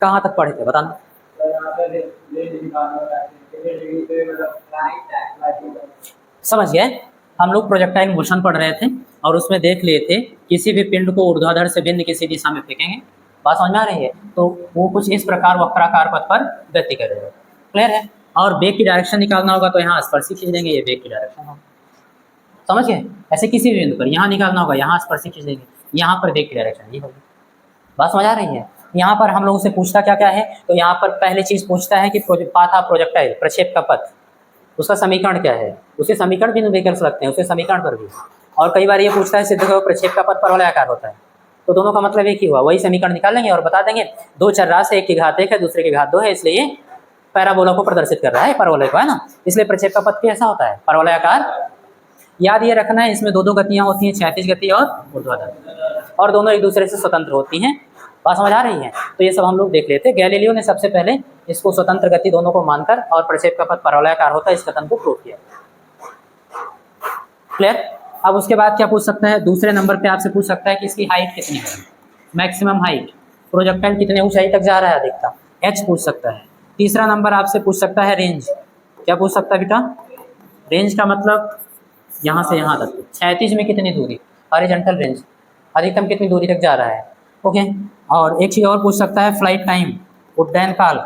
कहाँ तक पढ़े थे बताना। समझ गए। हम लोग प्रोजेक्टाइल मोशन पढ़ रहे थे और उसमें देख लिए थे किसी भी पिंड को ऊर्ध्वाधर से भिन्न किसी दिशा में फेंकेंगे, बात समझ में आ रही है, तो वो कुछ इस प्रकार वक्राकार पथ पर गति करेगा। क्लियर है। और वेग की डायरेक्शन निकालना होगा तो यहाँ स्पर्शी खींच देंगे, ये वेग की डायरेक्शन होगा। समझ गए। ऐसे किसी भी बिंदु पर यहाँ निकालना होगा, यहाँ स्पर्शी खींच देंगे, यहाँ पर वेग की डायरेक्शन ये होगी। बात समझ आ रही है। यहाँ पर हम लोगों से पूछता क्या क्या है, तो यहाँ पर पहली चीज पूछता है कि पाथ ऑफ प्रोजेक्टाइल, प्रक्षेप का पथ, उसका समीकरण क्या है। उसे समीकरण भी नहीं कर सकते हैं, उसे समीकरण पर भी। और कई बार ये पूछता है सिद्ध करो प्रक्षेप का पथ परवलयाकार होता है, तो दोनों का मतलब एक ही हुआ, वही समीकरण निकालेंगे और बता देंगे दो चरराशि, एक की घात 1 है दूसरे की घात 2 है, इसलिए पैराबोला को प्रदर्शित कर रहा है, परवलय को, है ना। इसलिए प्रक्षेप का पथ कैसा होता है, परवलयाकार। याद ये रखना है, इसमें दो गतियां होती हैं, क्षैतिज गति और ऊर्ध्वाधर, और दोनों एक दूसरे से स्वतंत्र होती हैं। बात समझ आ रही है। तो ये सब हम लोग देख लेते हैं। गैलीलियो ने सबसे पहले इसको स्वतंत्र गति दोनों को मानकर और प्रक्षेप का पथ परवलयाकार होता है इस कथन को प्रूव किया। क्लियर। अब उसके बाद क्या पूछ सकता है, दूसरे नंबर पे आपसे पूछ सकता है कि इसकी हाइट कितनी है, मैक्सिमम हाइट, प्रोजेक्टाइल कितने ऊंचाई तक जा रहा है अधिकतम, एच पूछ सकता है। तीसरा नंबर आपसे पूछ सकता है रेंज। क्या पूछ सकता है बेटा, रेंज का मतलब यहाँ से यहाँ तक, क्षैतिज में कितनी दूरी, हॉरिजॉन्टल रेंज, अधिकतम कितनी दूरी तक जा रहा है। ओके। और एक चीज़ और पूछ सकता है, फ्लाइट टाइम, उड्डयन काल,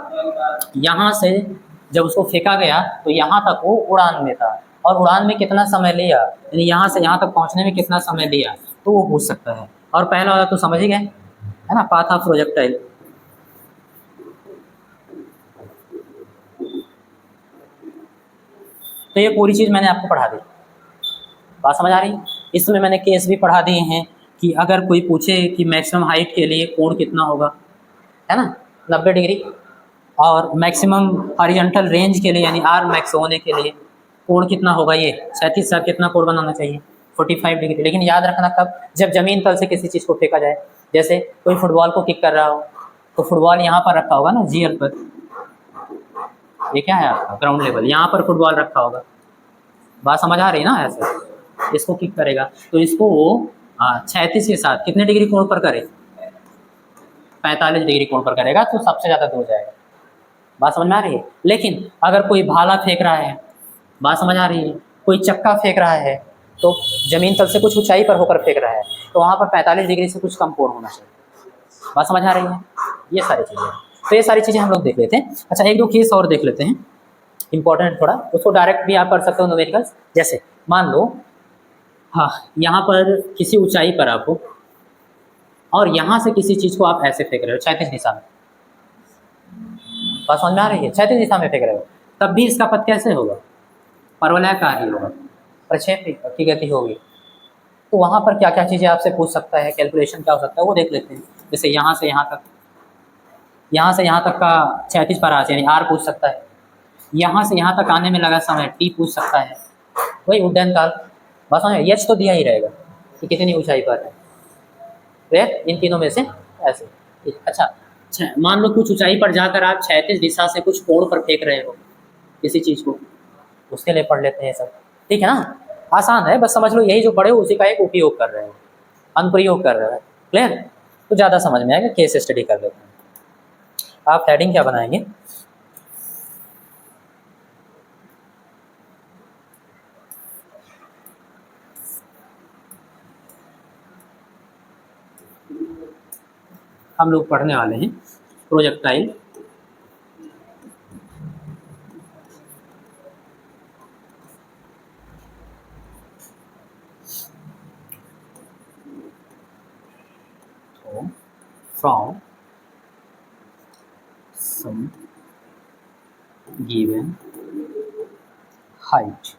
यहाँ से जब उसको फेंका गया तो यहाँ तक वो उड़ान में था, और उड़ान में कितना समय लिया, यानी यहाँ से यहाँ तक पहुँचने में कितना समय लिया, तो वो पूछ सकता है। और पहला वाला तो समझ ही गए, है ना, पाथ ऑफ प्रोजेक्टाइल। तो ये पूरी चीज़ मैंने आपको पढ़ा दी, बात समझ आ रही। इसमें मैंने केस भी पढ़ा दिए हैं कि अगर कोई पूछे कि मैक्सिमम हाइट के लिए कोण कितना होगा, है ना, 90 डिग्री, और मैक्सिमम हॉरिजॉन्टल रेंज के लिए यानी आर मैक्स होने के लिए कोण कितना होगा, ये 37 साथ कितना कोण बनाना चाहिए, 45 डिग्री। लेकिन याद रखना कब, जब जमीन तल से किसी चीज़ को फेंका जाए, जैसे कोई फुटबॉल को किक कर रहा हो तो फुटबॉल यहाँ पर रखा होगा ना, जीएल पर, ये क्या है आपका ग्राउंड लेवल, यहाँ पर फुटबॉल रखा होगा, बात समझ आ रही है ना। ऐसे इसको किक करेगा तो इसको वो 36 के साथ कितने डिग्री कोण पर करे, 45 डिग्री कोण पर करेगा, तो सबसे ज़्यादा दूर जाएगा। बात समझ में आ रही है। लेकिन अगर कोई भाला फेंक रहा है, बात समझ आ रही है, कोई चक्का फेंक रहा है, तो जमीन तल से कुछ ऊंचाई पर होकर फेंक रहा है, तो वहाँ पर 45 डिग्री से कुछ कम कोण होना चाहिए। बात समझ आ रही है। ये सारी चीज़ें, तो ये सारी चीज़ें हम लोग देख लेते हैं। अच्छा, एक दो केस और देख लेते हैं, इंपॉर्टेंट थोड़ा, उसको डायरेक्ट भी आप कर सकते हो न्यूमेरिकल्स। जैसे मान लो, हाँ, यहाँ पर किसी ऊंचाई पर आपको, और यहाँ से किसी चीज़ को आप ऐसे फेंक रहे हो क्षैतिज दिशा में, बात समझ में आ रही है, क्षैतिज दिशा में फेंक रहे हो, तब भी इसका पथ कैसे होगा, परवलयाकार ही होगा, प्रक्षेप की गति होगी। तो वहाँ पर क्या क्या चीज़ें आपसे पूछ सकता है, कैलकुलेशन क्या हो सकता है वो देख लेते हैं। जैसे यहाँ से यहाँ तक, यहाँ से यहाँ तक का क्षैतिज परास यानी आर पूछ सकता है, यहाँ से यहाँ तक आने में लगा समय टी पूछ सकता है, वही उड्डयन काल, बस एच तो दिया ही रहेगा कि कितनी ऊंचाई पर है, फिर इन तीनों में से ऐसे। अच्छा, मान लो कुछ ऊंचाई पर जाकर आप क्षैतिज दिशा से कुछ कोण पर फेंक रहे हो किसी चीज़ को, उसके लिए पढ़ लेते हैं सब, ठीक है ना। आसान है, बस समझ लो यही जो पढ़े हो उसी का एक उपयोग कर रहे हो, अनुप्रयोग कर रहे हो। क्लियर। तो ज़्यादा समझ में आएगा, केस स्टडी कर लेते हैं। आप हेडिंग क्या बनाएंगे, हम लोग पढ़ने वाले हैं projectile from some given height.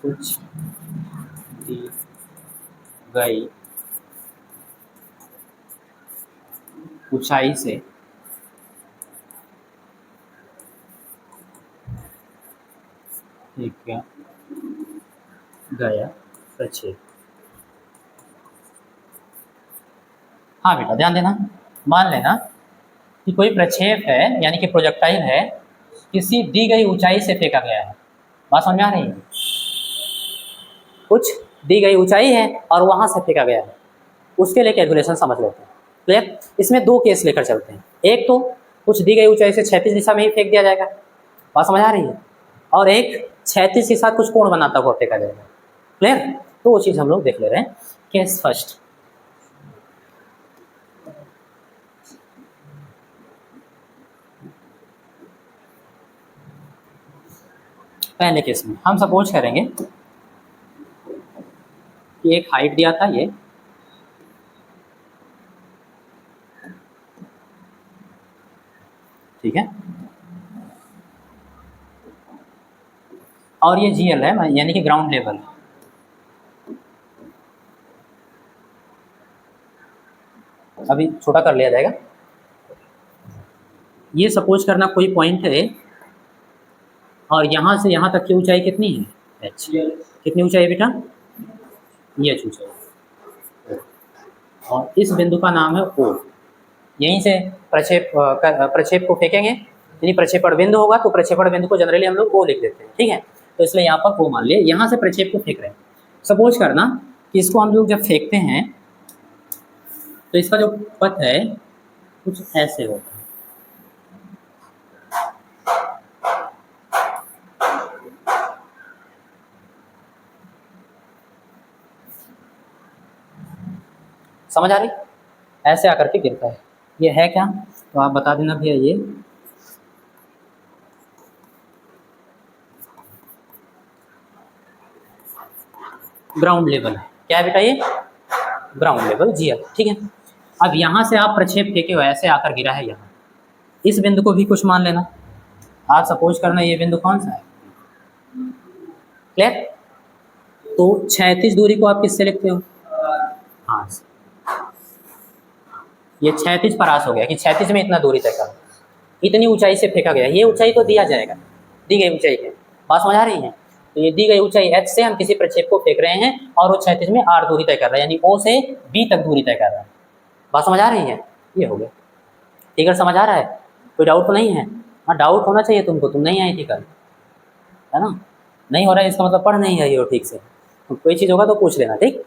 कुछ दी गई ऊंचाई से फेंका गया प्रक्षेप। हाँ बेटा ध्यान देना, मान लेना कि कोई प्रक्षेप है यानी कि प्रोजेक्टाइल है, किसी दी गई ऊंचाई से फेंका गया है। बात समझ में आ रही है? कुछ दी गई ऊंचाई है और वहां से फेंका गया है, उसके लिए कैलकुलेशन समझ लेते हैं। क्लियर? इसमें दो केस लेकर चलते हैं। एक तो कुछ दी गई ऊंचाई से क्षैतिज दिशा में ही फेंक दिया जाएगा, बात समझ आ रही है, और एक क्षैतिज के साथ कुछ कोण बनाता हुआ फेंका जाएगा। क्लियर? तो वो चीज़ हम लोग देख ले रहे हैं। केस फर्स्ट, पहले केस में हम सपोज करेंगे कि एक हाइट दिया था ये, ठीक है, और ये GL है यानी कि ग्राउंड लेवल। अभी छोटा कर लिया जाएगा। ये सपोज करना कोई पॉइंट है और यहाँ से यहाँ तक की ऊंचाई कितनी है? h। कितनी ऊंचाई है बेटा? ये ऊंचाई, और इस बिंदु का नाम है O। यहीं से प्रक्षेप को फेंकेंगे, यानी प्रक्षेपण बिंदु होगा तो प्रक्षेपण बिंदु को जनरली हम लोग O लिख देते हैं, ठीक है। तो इसलिए यहाँ पर O मान लिया, यहाँ से प्रक्षेप को फेंक रहे हैं। सपोज करना कि इसको हम लोग जब फेंकते हैं तो इसका जो पथ है कुछ ऐसे होता है। समझ आ रही? ऐसे आकर के गिरता है। ये है क्या? तो आप बता देना भैया। ये ग्राउंड लेवल है। क्या है बेटा? ये ग्राउंड लेवल GL, ठीक है। अब यहाँ से आप प्रक्षेप फेंके हो, ऐसे आकर गिरा है यहाँ, इस बिंदु को भी कुछ मान लेना। आप सपोज करना ये बिंदु कौन सा है? क्लियर? तो क्षैतिज दूरी को आप किससे लिखते हो? हाँ, ये क्षैतिज परास हो गया कि क्षैतिज में इतना दूरी तय करो, इतनी ऊंचाई से फेंका गया। ये ऊंचाई तो दिया जाएगा, दी गई ऊंचाई है। बात समझ आ रही है? तो ये दी गई ऊंचाई h से हम किसी प्रक्षेप को फेंक रहे हैं और वो क्षैतिज में r दूरी तय कर रहा है, यानी O से B तक दूरी तय कर रहा है। बात समझ आ रही है? ये हो गया। ठीक है, समझ आ रहा है? कोई डाउट तो नहीं है? हाँ, डाउट होना चाहिए तुमको, तुम नहीं आई थी कल, है ना? नहीं हो रहा है इसका मतलब पढ़ नहीं रही हो ठीक से। तो कोई चीज़ होगा तो पूछ लेना, ठीक?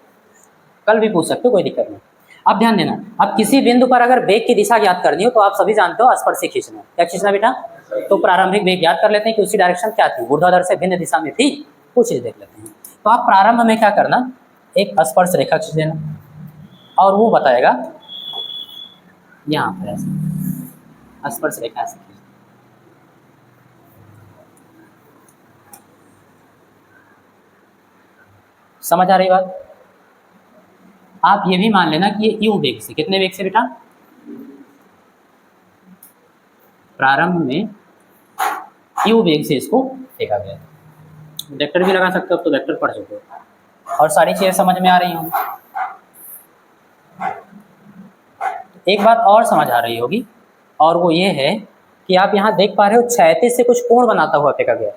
कल भी पूछ सकते हो, कोई दिक्कत नहीं। अब ध्यान देना, अब किसी बिंदु पर अगर वेग की दिशा ज्ञात करनी हो तो आप सभी जानते हो स्पर्शी खींचना। क्या खींचना बेटा? तो प्रारंभिक वेग ज्ञात कर लेते हैं कि उसकी डायरेक्शन क्या थी, ऊर्ध्वाधर से भिन्न दिशा में थी। वो चीज़ देख लेते हैं। तो आप प्रारंभ में क्या करना, एक स्पर्श रेखा खींच देना और वो बताएगा यहाँ पर ऐसे स्पर्श रेखा ऐसे खींच। समझ आ रही बात? आप ये भी मान लेना कि ये U वेग से, कितने वेग से बेटा? प्रारंभ में U वेग से इसको फेंका गया। वेक्टर भी लगा सकते हो, अब तो वेक्टर पढ़ चुके हो और सारी चीजें समझ में आ रही होंगी। एक बात और समझ आ रही होगी और वो ये है कि आप यहाँ देख पा रहे हो क्षैतिज से कुछ कोण बनाता हुआ फेंका गया,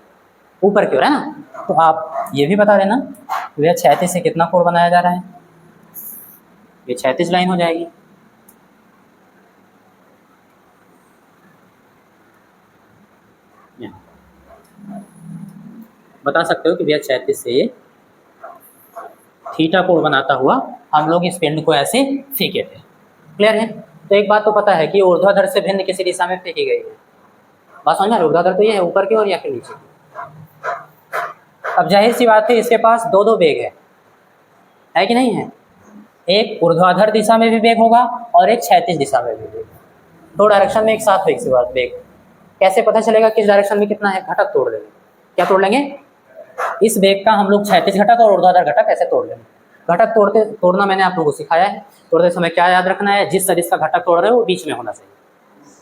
ऊपर की ओर, है ना? तो आप ये भी बता देना भैया क्षैतिज से कितना कोण बनाया जा रहा है। ये क्षैतिज लाइन हो जाएगी। बता सकते हो कि भैया क्षैतिज से थीटा कोण बनाता हुआ हम लोग इस पिंड को ऐसे फेंके थे। क्लियर है? तो एक बात तो पता है कि ऊर्ध्वाधर से भिन्न किसी दिशा में फेंकी गई है। बात समझ में? ऊर्ध्वाधर तो ये है, ऊपर की ओर या फिर नीचे। अब जाहिर सी बात है इसके पास दो दो वेग है कि नहीं है? एक ऊर्ध्वाधर दिशा में भी वेग होगा और एक क्षैतिज दिशा में भी वेग। दो डायरेक्शन में एक साथ वेग से बात वेग। कैसे पता चलेगा किस डायरेक्शन में कितना है? घटक तोड़ लेंगे। क्या तोड़ लेंगे? इस वेग का हम लोग क्षैतिज घटक और ऊर्ध्वाधर घटक ऐसे तोड़ लेंगे। घटक तोड़ना मैंने आप लोगों को सिखाया है। तोड़ते समय क्या याद रखना है? जिस सदिश का घटक तोड़ रहे हो वो बीच में होना चाहिए।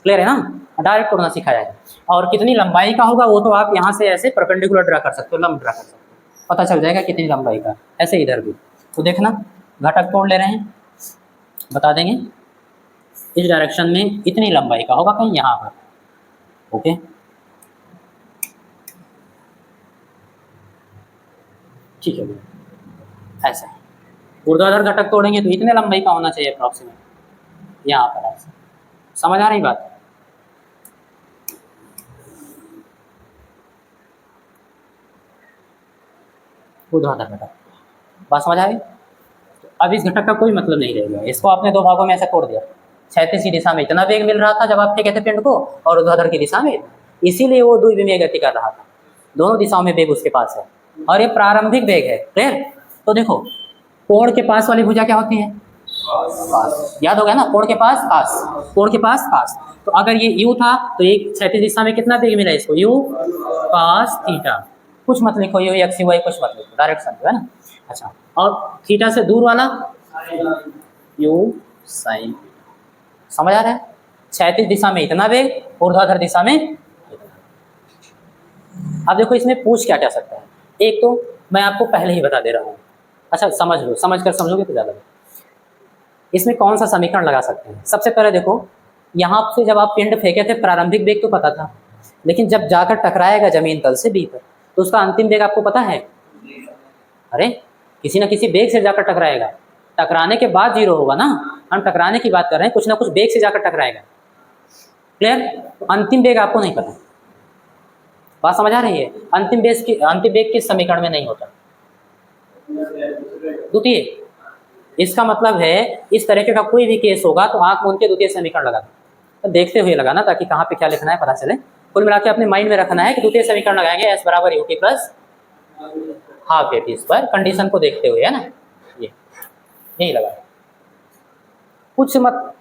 क्लियर है ना? डायरेक्ट तोड़ना सिखाया है। और कितनी लंबाई का होगा वो तो आप यहाँ से ऐसे परपेंडिकुलर ड्रा कर सकते हो, लंब ड्रा कर सकते हो, पता चल जाएगा कितनी लंबाई का। ऐसे इधर भी तो देखना, घटक तोड़ ले रहे हैं, बता देंगे इस डायरेक्शन में इतनी लंबाई का होगा, कहीं यहाँ पर। ओके, ठीक है। ऐसा ऊर्ध्वाधर घटक तोड़ेंगे तो इतने लंबाई का होना चाहिए अप्रॉक्सीमेट, यहाँ पर ऐसा। समझ आ रही बात? ऊर्ध्वाधर घटक, बात समझ आ गई? अब इस घटक का कोई मतलब नहीं रहेगा, इसको आपने दो भागों में ऐसे तोड़ दिया। क्षैतिज दिशा में इतना वेग मिल रहा था जब आप फेंके थे पिंड को, और ऊर्ध्वाधर की दिशा में, इसीलिए वो द्विविमीय गति कर रहा था। दोनों दिशाओं में वेग उसके पास है, और ये प्रारंभिक वेग है। क्लियर? तो देखो, कोण के पास वाली भुजा क्या होती है? पास। याद हो गया ना, कोण के पास पास, कोण के पास पास। तो अगर ये u था तो ये क्षैतिज दिशा में कितना वेग मिला इसको? u cos theta. कुछ मत लिखो u x y, कुछ मत लिखो, डायरेक्ट समझो, है ना? अच्छा, और थीटा से दूर वाला u sin। समझ आ रहा है? क्षैतिज दिशा में इतना वेग, ऊर्ध्वाधर दिशा में इतना। अब देखो इसमें पूछ क्या क्या सकता है। एक तो मैं आपको पहले ही बता दे रहा हूँ, अच्छा समझ लो, समझ कर समझोगे तो ज़्यादा। इसमें कौन सा समीकरण लगा सकते हैं? सबसे पहले देखो, यहाँ से जब आप पिंड फेंके थे प्रारंभिक वेग तो पता था, लेकिन जब जाकर टकराएगा जमीन तल से बी पर तो उसका अंतिम वेग आपको पता है? अरे किसी ना किसी वेग से जाकर टकराएगा, टकराने के बाद जीरो होगा ना, हम टकराने की बात कर रहे हैं, कुछ ना कुछ वेग से जाकर टकराएगा। क्लियर? तो अंतिम वेग आपको नहीं पता, बात समझ आ रही है? अंतिम वेग किस समीकरण में नहीं होता? द्वितीय। इसका मतलब है इस तरह का कोई भी केस होगा तो आंख मूंद के द्वितीय समीकरण लगा, तो देखते हुए लगाना, ताकि कहाँ पे क्या लिखना है पता चले। कुल मिला के अपने माइंड में रखना है कि द्वितीय समीकरण लगाएंगे एस बराबर U T plus half A T square, condition को देखते हुए, है ना? ये यही लगा, कुछ मत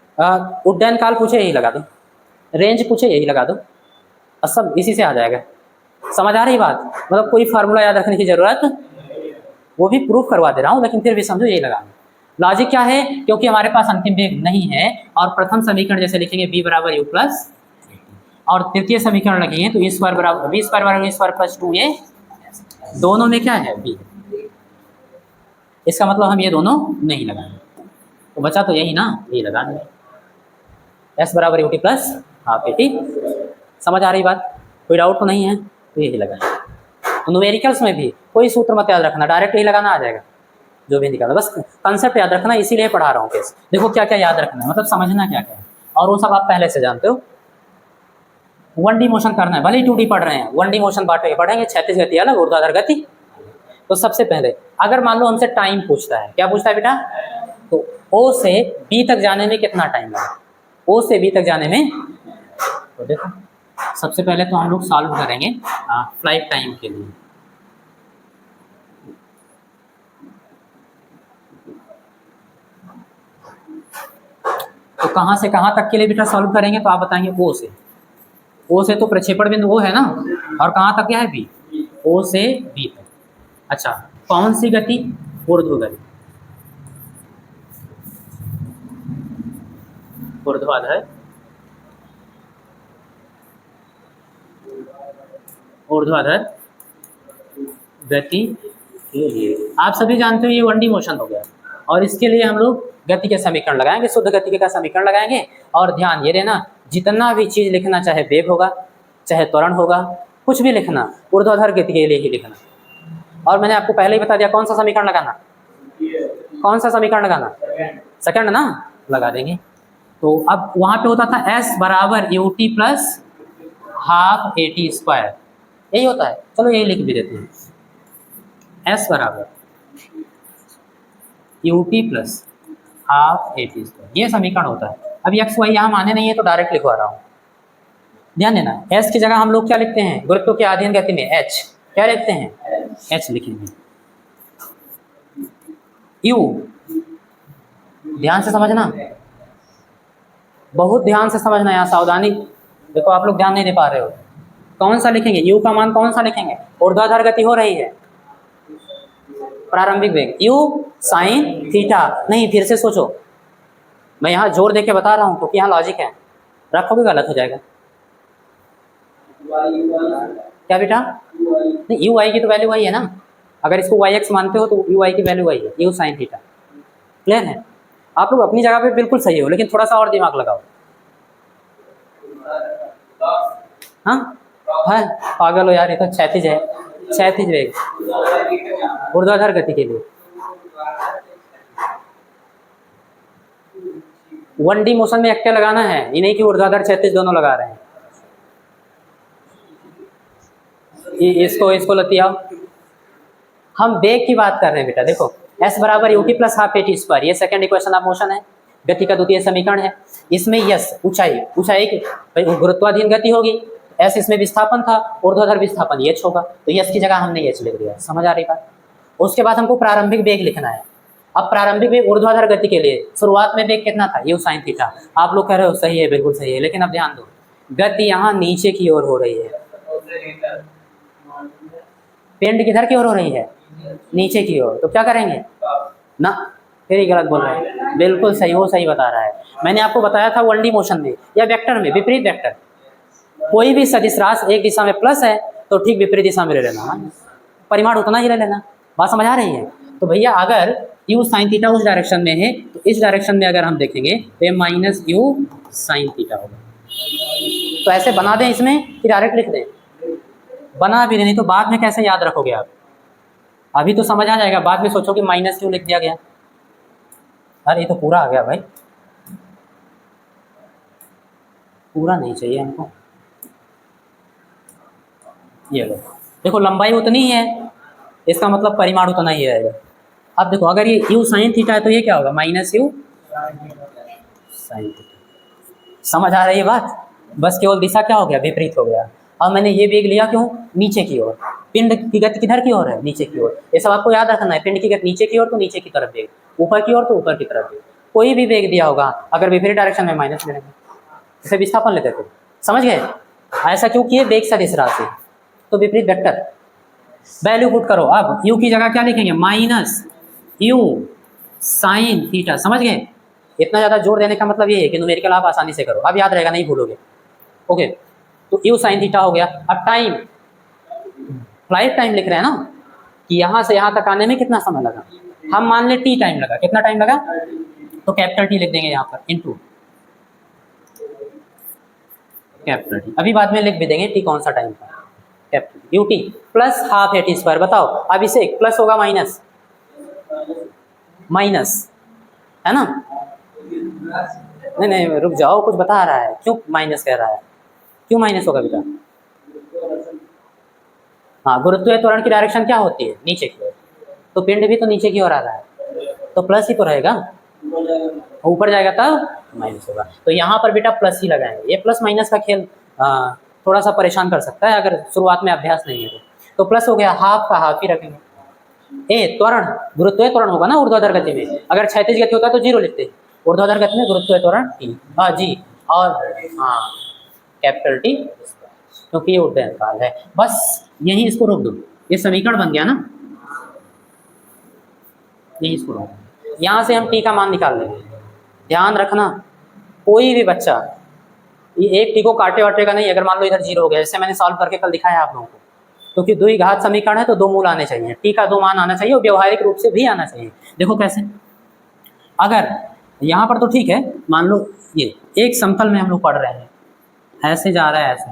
उड्डयन काल पूछे यही लगा दो, रेंज पूछे यही लगा दो, और सब इसी से आ जाएगा। समझ आ रही बात? मतलब कोई फार्मूला याद रखने की जरूरत, वो भी प्रूफ करवा दे रहा हूँ, लेकिन फिर भी समझो यही लगाना। लॉजिक क्या है? क्योंकि हमारे पास अंतिम वेग नहीं है, और प्रथम समीकरण जैसे लिखेंगे b बराबर यू प्लस, और तृतीय समीकरण लगेंगे तो e स्क्वायर बराबर b स्क्वायर प्लस 2a, दोनों में क्या है? b। इसका मतलब हम ये दोनों नहीं लगाएंगे, तो बचा तो यही ना, यही लगा देंगे s बराबर U T plus half A T. समझ आ रही बात? कोई डाउट तो नहीं है? तो यही लगाएंगे। तो न्यूमेरिकल्स में भी कोई सूत्र मत याद रखना, डायरेक्ट यही लगाना आ जाएगा, जो भी निकाला, बस कंसेप्ट याद रखना, इसीलिए पढ़ा रहा हूँ केस। देखो क्या क्या याद रखना है, मतलब समझना क्या क्या है, और वो सब आप पहले से जानते हो। 1D मोशन करना है, भले ही 2D पढ़ रहे हैं, 1D मोशन पढ़ेंगे, क्षैतिज गति अलग, ऊर्ध्वाधर गति। तो सबसे पहले अगर मान लो हमसे टाइम पूछता है, क्या पूछता है बेटा? तो O से B तक जाने में कितना टाइम लगा, O से B तक जाने में। तो देखो सबसे पहले तो हम लोग सॉल्व करेंगे फ्लाइट टाइम के लिए। तो कहाँ से कहाँ तक के लिए बेटा सॉल्व करेंगे? तो आप बताएंगे ओ से तो प्रक्षेपण बिंदु वो है ना, और कहाँ तक क्या है? बी। ओ से बी तक। अच्छा, कौन सी गति? ऊर्ध्व गति, ऊर्ध्वाधर गति के लिए आप सभी जानते हो ये 1D मोशन हो गया, और इसके लिए हम लोग गति के समीकरण लगाएंगे, शुद्ध गति का समीकरण लगाएंगे। और ध्यान ये रहना, जितना भी चीज लिखना, चाहे वेग होगा चाहे त्वरण होगा, कुछ भी लिखना ऊर्ध्वाधर गति के लिए ही लिखना। और मैंने आपको पहले ही बता दिया कौन सा समीकरण लगाना, कौन सा समीकरण लगाना, सेकंड ना, लगा देंगे। तो अब वहां पे होता था s बराबर U T plus half A T square, यही होता है। चलो यही लिख भी देते हैं, s बराबर U T plus half A T square, ये समीकरण होता है। अब एक्स वाई यहाँ माने नहीं है तो डायरेक्ट लिखवा रहा हूँ, ध्यान देना। s की जगह हम लोग क्या लिखते हैं? गुरुत्व के अधीन गति में h क्या लिखते हैं? h लिखेंगे। u, ध्यान से समझना, बहुत ध्यान से समझना, यहाँ सावधानी। देखो आप लोग ध्यान नहीं दे पा रहे हो, कौन सा लिखेंगे? u का मान कौन सा लिखेंगे? ऊर्ध्वाधर गति हो रही है, प्रारंभिक वेग u साइन थीटा। नहीं, फिर से सोचो, मैं यहाँ जोर देके बता रहा हूँ क्योंकि यहाँ लॉजिक है, रखोगे गलत हो जाएगा। क्या बेटा? नहीं, यू आई की तो वैल्यू वही है ना, अगर इसको वाई एक्स मानते हो तो यू आई की वैल्यू वही है, यू साइन थीटा। क्लियर है? आप लोग अपनी जगह पे बिल्कुल सही हो, लेकिन थोड़ा सा और दिमाग लगाओ। हाँ है, पागल हो यार, ये तो क्षैतिज है, क्षैतिज वेग ऊर्ध्वाधर गति के लिए। 1D मोशन में एक्टे लगाना है, ये नहीं कि ऊर्ध्वाधर क्षैतिज दोनों लगा रहे हैं। इसको लतियाओ। हम वेग की बात कर रहे हैं बेटा, देखो s बराबर ut plus half at square, ये सेकंड इक्वेशन ऑफ मोशन है, गति का द्वितीय समीकरण है। इसमें यस ऊंचाई भाई गुरुत्वाधीन गति होगी, s इसमें विस्थापन था, ऊर्ध्वाधर विस्थापन h होगा, तो यस की जगह हमने h लिख दिया। समझ आ रही बात? उसके बाद हमको प्रारंभिक वेग लिखना है। अब प्रारंभिक वेग ऊर्ध्वाधर गति के लिए शुरुआत में वेग कितना था, u sin थीटा। आप लोग कह रहे हो सही है, बिल्कुल सही है, लेकिन अब ध्यान दो, गति यहाँ नीचे की ओर हो रही है, पिंड किधर की ओर हो रही है, नीचे की ओर, तो क्या करेंगे ना, फिर ही गलत बोल रहे हैं, बिल्कुल सही, वो सही बता रहा है। मैंने आपको बताया था 1D मोशन में या वेक्टर में, विपरीत वेक्टर, कोई भी सदिश राशि एक दिशा में प्लस है तो ठीक विपरीत दिशा में ले लेना, परिमाण उतना ही ले लेना। बात समझ आ रही है? तो भैया अगर u sin थीटा उस डायरेक्शन में है तो इस डायरेक्शन में अगर हम देखेंगे तो ये माइनस u sin थीटा होगा। तो ऐसे बना दें इसमें कि डायरेक्ट लिख दें? बना भी नहीं तो बाद में कैसे याद रखोगे आप? अभी तो समझ आ जाएगा, बाद में सोचो कि माइनस क्यों लिख दिया गया। अरे ये तो पूरा आ गया भाई, पूरा नहीं चाहिए हमको। ये लो, देखो लंबाई उतनी ही है, इसका मतलब परिमाण उतना ही रहेगा। अब देखो अगर ये u sin थीटा है तो ये क्या होगा, माइनस u sin थीटा। समझ आ रही है बात? बस केवल दिशा क्या हो गया, विपरीत हो गया। अब मैंने ये वेग लिया क्यों, नीचे की ओर, पिंड की गति किधर की ओर है, नीचे की ओर। ये सब आपको याद रखना है, पिंड की गति नीचे की ओर तो नीचे की तरफ वेग, ऊपर की ओर तो ऊपर की तरफ वेग। कोई भी वेग दिया होगा अगर विपरीत डायरेक्शन में माइनस ले लेंगे, इसे विस्थापन लेते थे। समझ गए? ऐसा क्यों किए, वेग सदिश राशि तो विपरीत वेक्टर। वैल्यू पुट करो, अब u की जगह क्या लिखेंगे, माइनस u sin थीटा। समझ गए? इतना ज़्यादा जोर देने का मतलब ये है कि न्यूमेरिकल आप आसानी से करो, अब याद रहेगा, नहीं भूलोगे। ओके, तो u sin थीटा हो गया। अब टाइम, फ्लाइट टाइम लिख रहे हैं ना, कि यहाँ से यहाँ तक आने में कितना समय लगा, हम मान ले t टाइम लगा। कितना टाइम लगा, तो कैपिटल T लिख देंगे यहाँ पर, इनटू कैपिटल T। अभी बाद में लिख भी देंगे t कौन सा टाइम था, capital ut plus half at square. बताओ अब इसे प्लस होगा माइनस, माइनस है ना? नहीं नहीं रुक जाओ, कुछ बता रहा है, क्यों माइनस कह रहा है, क्यों माइनस होगा बेटा? हाँ, गुरुत्वीय त्वरण की डायरेक्शन क्या होती है, नीचे की ओर, तो पिंड भी तो नीचे की ओर आ रहा है, तो प्लस ही तो रहेगा, ऊपर जाएगा तब माइनस होगा। तो यहाँ पर बेटा प्लस ही लगाएंगे। ये प्लस माइनस का खेल थोड़ा सा परेशान कर सकता है अगर शुरुआत में अभ्यास नहीं है तो प्लस हो गया, हाफ का हाफ ही रखेंगे। ए त्वरण, गुरुत्वीय त्वरण होगा ना ऊर्ध्वाधर गति में, अगर क्षैतिज गति होता है तो जीरो लिखते हैं, ऊर्ध्वाधर गति में गुरुत्वीय त्वरण टी, हाँ जी, और हाँ कैपिटल टी, क्योंकि ये ऊर्ध्वाधर है। बस यही इसको रोक दो, ये समीकरण बन गया ना, यही इसको रोक, यहाँ से हम टी का मान निकाल लेंगे। ध्यान रखना कोई भी बच्चा ये एक टी को काटे वाटे का नहीं, अगर मान लो इधर जीरो हो गया, जैसे मैंने सॉल्व करके कल दिखाया आप लोगों को, क्योंकि द्विघात समीकरण है तो दो मूल आने चाहिए, टी का दो मान आना चाहिए और व्यवहारिक रूप से भी आना चाहिए। देखो कैसे, अगर यहाँ पर तो ठीक है, मान लो ये एक समतल में हम लोग पढ़ रहे हैं, ऐसे जा रहा है, ऐसे,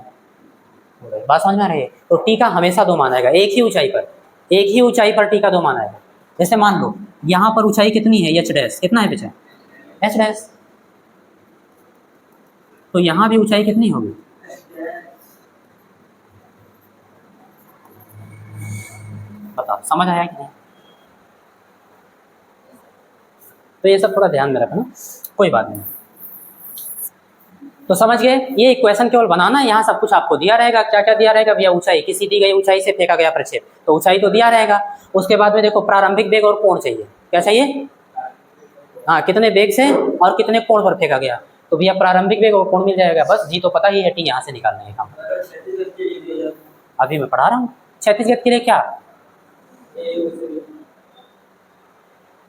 बात समझ में आ रही है, तो टी का हमेशा दो मान आएगा, एक ही ऊंचाई पर, एक ही ऊंचाई पर टी का दो मान आएगा। जैसे मान लो यहाँ पर ऊंचाई कितनी है, एच डैश, कितना है पीछे, एच डैश, तो यहाँ भी ऊंचाई कितनी होगी, बताओ समझ आया कि नहीं? तो ये सब थोड़ा ध्यान में रखना, कोई बात नहीं। तो समझ गए, ये इक्वेशन केवल बनाना है, यहाँ सब कुछ आपको दिया रहेगा। क्या क्या दिया रहेगा भैया, ऊंचाई, किसी दी गई ऊंचाई से फेंका गया प्रक्षेप, तो ऊंचाई तो दिया रहेगा। उसके बाद में देखो प्रारंभिक वेग और कोण चाहिए, क्या चाहिए, हाँ कितने वेग से और कितने कोण पर फेंका गया, तो भैया प्रारंभिक वेग और कोण मिल जाएगा। बस जी तो पता ही है, टी यहाँ से निकालने का काम अभी मैं पढ़ा रहा हूँ। क्षैतिज गति के लिए क्या,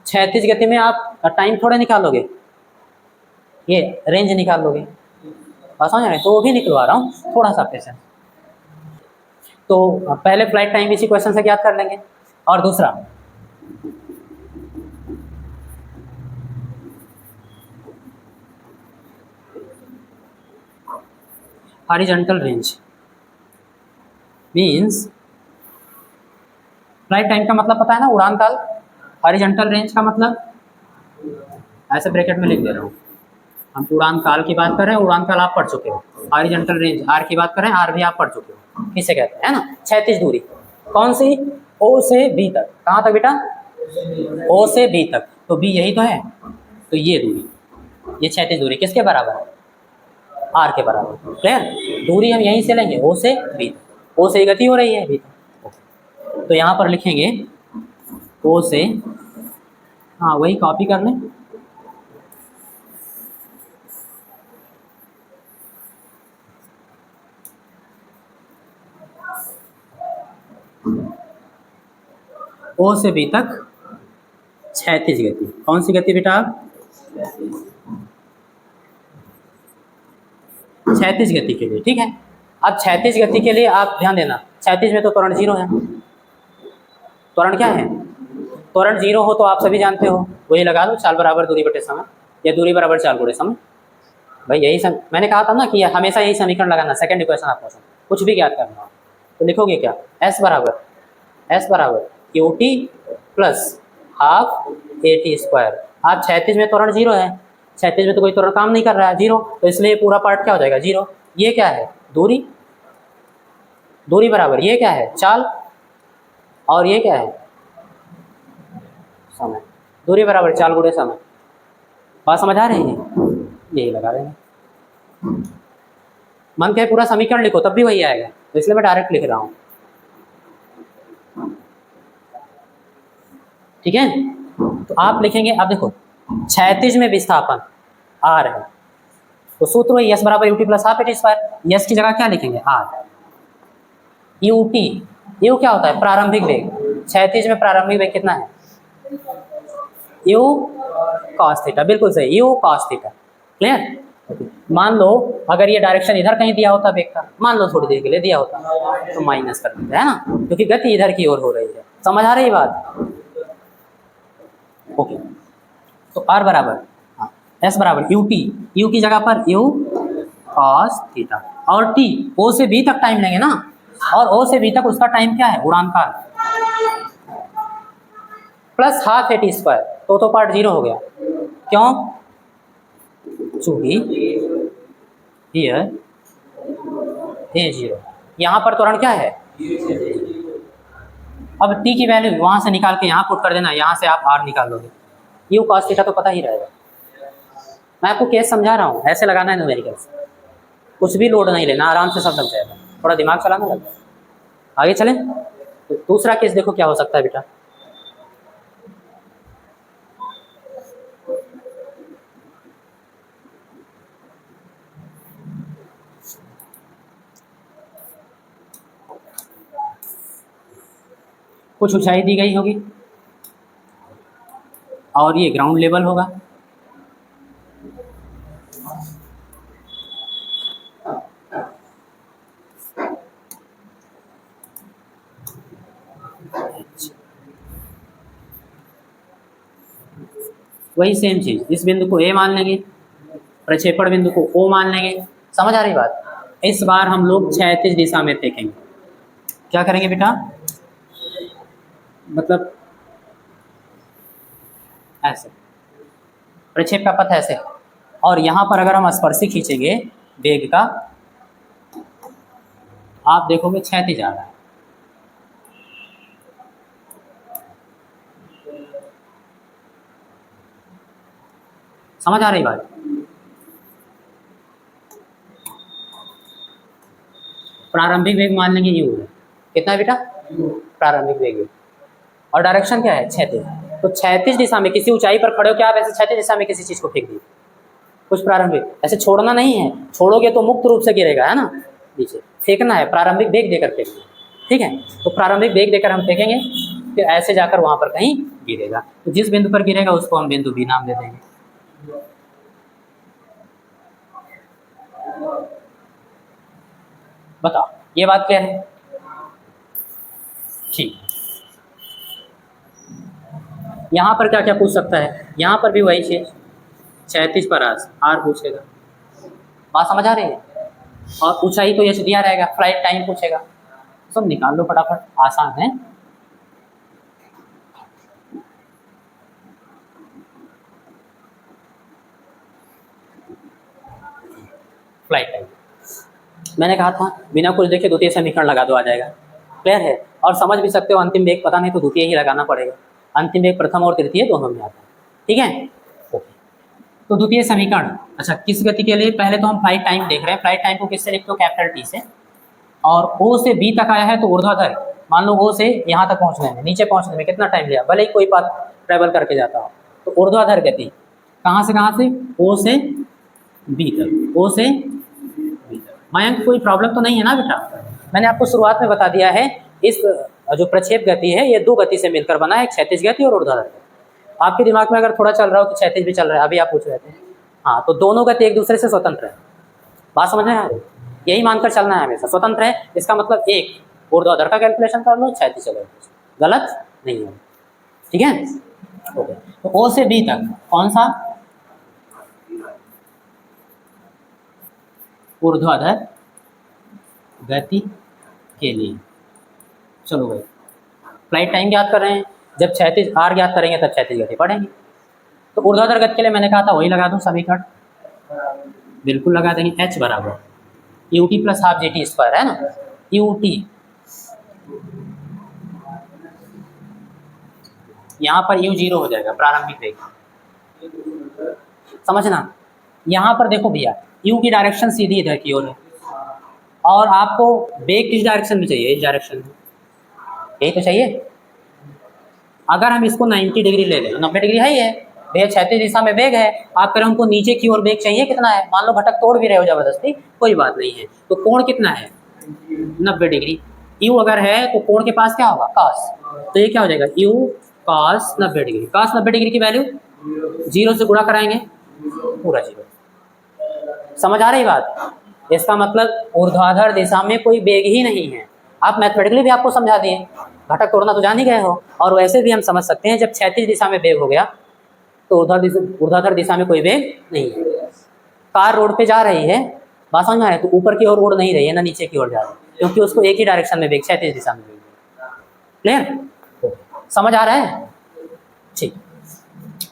क्षैतिज गति में आप टाइम थोड़े निकालोगे, ये रेंज निकाल लोगे, समझ रहे, तो वो भी निकलवा रहा हूँ, थोड़ा सा पेशेंस। तो पहले फ्लाइट टाइम इसी क्वेश्चन से ज्ञात कर लेंगे, और दूसरा horizontal range means, flight time का मतलब पता है ना, उड़ान काल। हॉरिजॉन्टल रेंज का मतलब ऐसे ब्रैकेट में लिख दे रहा हूँ, हम उड़ान काल की बात कर रहे हैं, उड़ान काल आप पढ़ चुके हो। हॉरिजॉन्टल रेंज आर की बात कर रहे हैं, आर भी आप पढ़ चुके हो, किसे कहते हैं, है ना। क्षैतिज दूरी कौन सी, ओ से बी तक, कहाँ तक बेटा, ओ से बी तक, तो बी यही तो है, तो ये दूरी, ये क्षैतिज दूरी किसके बराबर है, आर के बराबर। क्लियर, दूरी हम यहीं से लेंगे ओ से बी तक, ओ से गति हो रही है बी तक, तो यहाँ पर लिखेंगे ओ से, हाँ वही कॉपी कर लें, ओ से बी तक क्षैतिज गति, कौन सी गति बेटा, क्षैतिज गति के लिए, ठीक है। अब क्षैतिज गति के लिए आप ध्यान देना, क्षैतिज में तो त्वरण जीरो है, त्वरण क्या है, त्वरण जीरो हो तो आप सभी जानते हो, वही लगा दो, चाल बराबर दूरी बटे समय, या दूरी बराबर चाल गुणे समय, भाई यही मैंने कहा था ना कि हमेशा यही समीकरण लगाना, सेकंड इक्वेशन आपका कुछ भी याद करना हो तो लिखोगे क्या, एस बराबर Q T plus half A T square. आप क्षैतिज में त्वरण जीरो है, क्षैतिज में तो कोई त्वरण काम नहीं कर रहा है, जीरो, तो इसलिए पूरा पार्ट क्या हो जाएगा, जीरो। ये क्या है, दूरी, दूरी बराबर ये क्या है, चाल, और ये क्या है, समय, दूरी बराबर चाल गुणे समय। बात समझ आ रही है, यही लगा देंगे, मन के पूरा समीकरण लिखो तब भी वही आएगा, तो इसलिए मैं डायरेक्ट लिख रहा हूँ, ठीक है। तो आप लिखेंगे, अब देखो क्षैतिज में विस्थापन आर है, तो सूत्र वही एस बराबर UT plus half A T square, S की जगह क्या लिखेंगे, आर। यूटी, यू क्या होता है, प्रारंभिक वेग, क्षैतिज में प्रारंभिक वेग कितना है, यू कॉस थीटा, बिल्कुल सही, यू कॉस थीटा। क्लियर, मान लो अगर ये डायरेक्शन इधर कहीं दिया होता वेग का, मान लो थोड़ी देर के लिए दिया होता, तो माइनस कर देते है ना, क्योंकि गति इधर की ओर हो रही है, समझ आ रही बात, ओके। तो आर बराबर, हाँ एस बराबर यू टी, यू की जगह पर यू कॉस थीटा, और टी ओ से बी तक टाइम लेंगे ना, और ओ से बी तक उसका टाइम क्या है, उड़ान काल, plus half A T square, तो पार्ट जीरो हो गया, क्यों, चूंकि हियर ए जीरो, यहाँ पर त्वरण क्या है, अब टी की वैल्यू वहां से निकाल के यहाँ पुट कर देना, यहाँ से आप आर निकाल लोगे, यू कॉस थीटा तो पता ही रहेगा। मैं आपको केस समझा रहा हूँ, ऐसे लगाना है न्यूमेरिकल्स, कुछ भी लोड नहीं लेना, आराम से सब लग जाएगा, थोड़ा दिमाग चलाना लग जाएगा। आगे चलें, तो दूसरा केस देखो क्या हो सकता है बेटा, कुछ ऊंचाई दी गई होगी और ये ग्राउंड लेवल होगा, वही सेम चीज, इस बिंदु को ए मान लेंगे, प्रक्षेपण बिंदु को ओ मान लेंगे, समझ आ रही बात। इस बार हम लोग क्षैतिज दिशा में देखेंगे, क्या करेंगे बेटा, मतलब ऐसे प्रक्षेप का पथ ऐसे, और यहाँ पर अगर हम स्पर्शी खींचेंगे वेग का, आप देखोगे क्षैतिज आ रहा है, समझ आ रही बात। प्रारंभिक वेग मान लेंगे यू है, कितना है बेटा, प्रारंभिक वेग, और डायरेक्शन क्या है, क्षैतिज, तो क्षैतिज दिशा में किसी ऊंचाई पर खड़े हो क्या आप ऐसे क्षैतिज दिशा में किसी चीज को फेंक दिए, कुछ प्रारंभिक, ऐसे छोड़ना नहीं है, छोड़ोगे तो मुक्त रूप से गिरेगा, है ना, नीचे फेंकना है, प्रारंभिक वेग देकर फेंकना, ठीक है। तो प्रारंभिक वेग देकर हम फेंकेंगे, फिर ऐसे जाकर वहां पर कहीं गिरेगा, तो जिस बिंदु पर गिरेगा उसको हम बिंदु बी नाम दे देंगे। बताओ, ये बात क्लियर है, ठीक। यहाँ पर क्या क्या पूछ सकता है, यहाँ पर भी वही चीज, क्षैतिज पर आर पूछेगा, बात समझ आ रही है, और ऊंचाई तो ये दिया रहेगा, फ्लाइट टाइम पूछेगा, सब निकाल लो फटाफट, आसान है। Flight time. मैंने कहा था बिना कुछ देखे द्वितीय समीकरण लगा दो, आ जाएगा। क्लियर है? और समझ भी सकते हो, अंतिम वेग पता नहीं तो द्वितीय ही लगाना पड़ेगा। अंतिम वेग प्रथम और तृतीय दोनों में आता है। ठीक है, ओके। तो द्वितीय समीकरण, अच्छा किस गति के लिए, पहले तो हम फ्लाइट टाइम देख रहे हैं। फ्लाइट टाइम को किससे लिखते हो? कैपिटल टी से। और ओ से बी तक आया है तो ऊर्ध्वाधर, मान लो ओ से यहाँ तक पहुँचने में, नीचे पहुँचने में कितना टाइम लिया, भले ही कोई पाथ ट्रेवल करके जाता हो, तो ऊर्ध्वाधर गति कहाँ से ओ से बी तक, ओ से बी तक। मयंक कोई प्रॉब्लम तो नहीं है ना बेटा? मैंने आपको शुरुआत में बता दिया है, इस जो प्रक्षेप गति है ये दो गति से मिलकर बना है, एक क्षैतिज गति और ऊर्ध्वाधर गति। आपके दिमाग में अगर थोड़ा चल रहा हो कि क्षैतिज भी चल रहा है, अभी आप पूछ रहे थे, हाँ, तो दोनों गति एक दूसरे से स्वतंत्र है। बात समझ में आ रही है? यही मानकर चलना है हमेशा, स्वतंत्र है इसका मतलब एक ऊर्ध्वाधर का कैलकुलेशन कर लो, क्षैतिज का कैलकुलेशन, गलत नहीं है। ठीक है, ओके। तो ओ से बी तक कौन सा? ऊर्ध्वाधर गति के लिए। चलो भाई, फ्लाइट टाइम ज्ञात कर रहे हैं, जब क्षैतिज आर ज्ञात करेंगे तब क्षैतिज गति पढ़ेंगे। तो ऊर्ध्वाधर गति के लिए मैंने कहा था वही लगा दूं समीकरण, बिल्कुल लगा देंगे। एच बराबर U T plus half g t square, है ना? यू टी, यहाँ पर यू जीरो हो जाएगा, प्रारंभिक वेग। समझना, यहाँ पर देखो भैया, यू की डायरेक्शन सीधी इधर की ओर है और आपको वेग किस डायरेक्शन में चाहिए? इस डायरेक्शन में, यही तो चाहिए। अगर हम इसको 90 डिग्री ले लें, 90 डिग्री है ही है, वेग क्षैतिज दिशा में वेग है, आप कह रहे हो हमको नीचे की ओर वेग चाहिए, कितना है? मान लो भटक तोड़ भी रहे हो जबरदस्ती, कोई बात नहीं है, तो कोण कितना है? 90 डिग्री। यू अगर है तो कोण के पास क्या होगा? कॉस। तो ये क्या हो जाएगा? You cos 90 degree. Cos 90 degree की वैल्यू जीरो से गुणा कराएंगे, पूरा जीरो। समझ आ रही बात? इसका मतलब ऊर्ध्वाधर दिशा में कोई वेग ही नहीं है। आप मैथमेटिकली भी आपको समझा दिए, घटक तोड़ना तो जान ही गए हो। और वैसे भी हम समझ सकते हैं, जब क्षैतिज दिशा में वेग हो गया तो ऊर्ध्वाधर दिशा में कोई वेग नहीं है। कार रोड पे जा रही है, बात समझ में आए, तो ऊपर की ओर उड़ नहीं रही है ना नीचे की ओर जा रही है, क्योंकि उसको एक ही डायरेक्शन में वेग, क्षैतिज दिशा में वेग। क्लियर? समझ आ रहा है? ठीक,